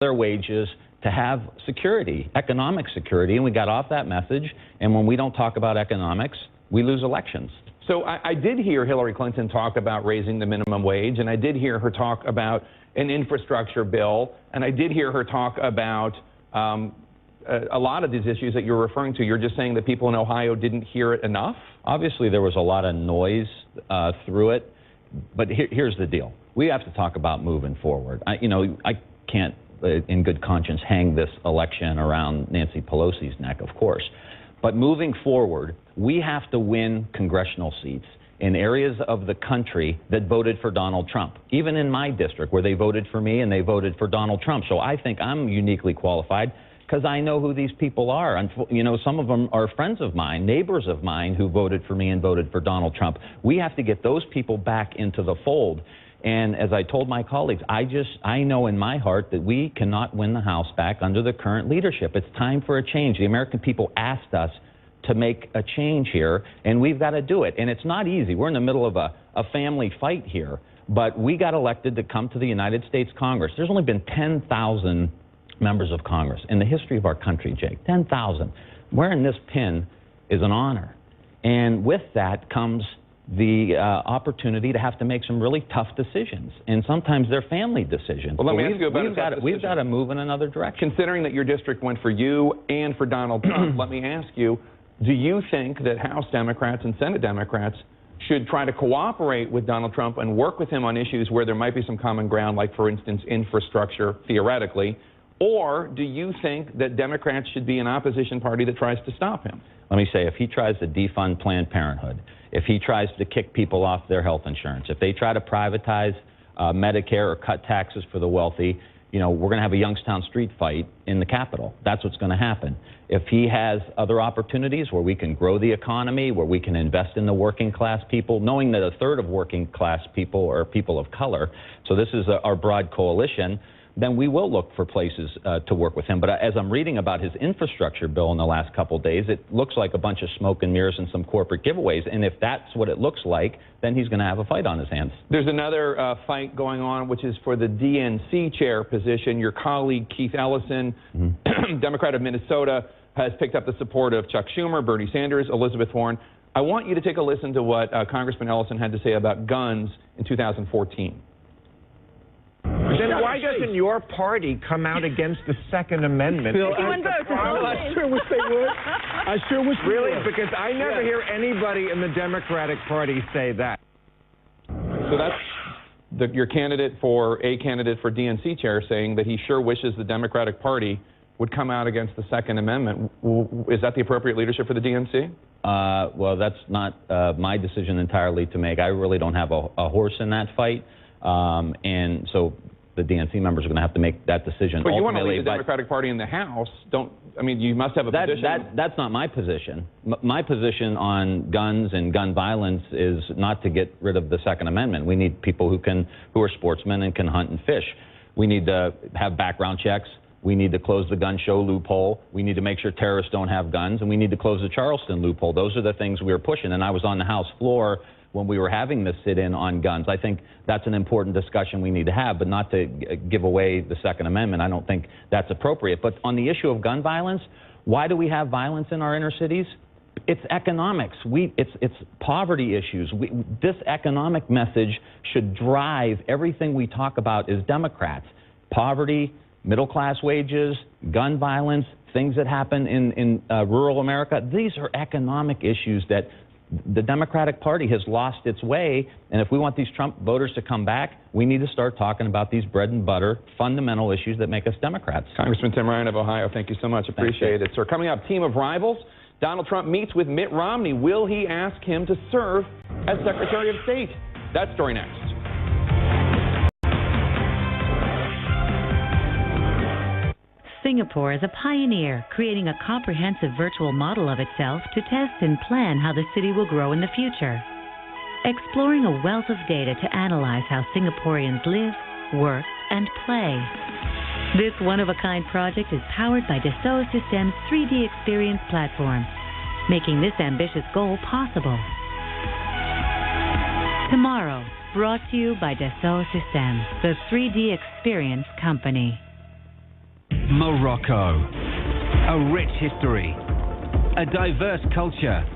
their wages, to have security, economic security, and we got off that message. And when we don't talk about economics, we lose elections. So I did hear Hillary Clinton talk about raising the minimum wage, and I did hear her talk about an infrastructure bill, and I did hear her talk about a lot of these issues that you're referring to. You're just saying that people in Ohio didn't hear it enough? Obviously, there was a lot of noise through it, but here's the deal. We have to talk about moving forward. I can't, in good conscience, hang this election around Nancy Pelosi's neck, of course. But moving forward, we have to win congressional seats in areas of the country that voted for Donald Trump, even in my district where they voted for me and they voted for Donald Trump. So I think I'm uniquely qualified because I know who these people are. And, some of them are friends of mine, neighbors of mine who voted for me and voted for Donald Trump. We have to get those people back into the fold. And as I told my colleagues, I know in my heart that we cannot win the House back under the current leadership. It's time for a change. The American people asked us to make a change here, and we've got to do it. And it's not easy. We're in the middle of a family fight here, but we got elected to come to the United States Congress. There's only been 10,000 members of Congress in the history of our country, Jake. 10,000. Wearing this pin is an honor. And with that comes the opportunity to have to make some really tough decisions, and sometimes they're family decisions. Well, let me ask you about we've got to move in another direction. Considering that your district went for you and for Donald Trump, let me ask you, do you think that House Democrats and Senate Democrats should try to cooperate with Donald Trump and work with him on issues where there might be some common ground, like, for instance, infrastructure, theoretically? Or do you think that Democrats should be an opposition party that tries to stop him? Let me say, if he tries to defund Planned Parenthood, if he tries to kick people off their health insurance, if they try to privatize Medicare or cut taxes for the wealthy, we're going to have a Youngstown street fight in the Capitol. That's what's going to happen. If he has other opportunities where we can grow the economy, where we can invest in the working class people, knowing that a third of working class people are people of color, so this is our broad coalition, then we will look for places to work with him. But as I'm reading about his infrastructure bill in the last couple of days, it looks like a bunch of smoke and mirrors and some corporate giveaways. And if that's what it looks like, then he's going to have a fight on his hands. There's another fight going on, which is for the DNC chair position. Your colleague, Keith Ellison, Democrat of Minnesota, has picked up the support of Chuck Schumer, Bernie Sanders, Elizabeth Warren. I want you to take a listen to what Congressman Ellison had to say about guns in 2014. Then why doesn't your party come out against the Second Amendment? Bill, I sure wish they would. I sure wish they would. Really? Because I never hear anybody in the Democratic Party say that. So that's your candidate for DNC chair saying that he sure wishes the Democratic Party would come out against the Second Amendment. Is that the appropriate leadership for the DNC? Well, that's not my decision entirely to make. I really don't have a horse in that fight. And so the DNC members are going to have to make that decision. But you want to lead the Democratic Party in the House. You must have a position. That's not my position. My position on guns and gun violence is not to get rid of the Second Amendment. We need people who are sportsmen and can hunt and fish. We need to have background checks. We need to close the gun show loophole. We need to make sure terrorists don't have guns, and we need to close the Charleston loophole. Those are the things we are pushing. And I was on the House floor when we were having this sit-in on guns. I think that's an important discussion we need to have, but not to give away the Second Amendment. I don't think that's appropriate. But on the issue of gun violence, why do we have violence in our inner cities? It's economics. It's poverty issues. This economic message should drive everything we talk about as Democrats. Poverty, middle-class wages, gun violence, things that happen in rural America. These are economic issues that the Democratic Party has lost its way, and if we want these Trump voters to come back, we need to start talking about these bread and butter fundamental issues that make us Democrats. Congressman Tim Ryan of Ohio, thank you so much. Appreciate it, sir. Coming up, team of rivals. Donald Trump meets with Mitt Romney. Will he ask him to serve as Secretary of State? That story next. Singapore is a pioneer, creating a comprehensive virtual model of itself to test and plan how the city will grow in the future. Exploring a wealth of data to analyze how Singaporeans live, work, and play. This one-of-a-kind project is powered by Dassault Systèmes' 3D Experience platform, making this ambitious goal possible. Tomorrow, brought to you by Dassault Systèmes, the 3D Experience company. Morocco. A rich history, a diverse culture,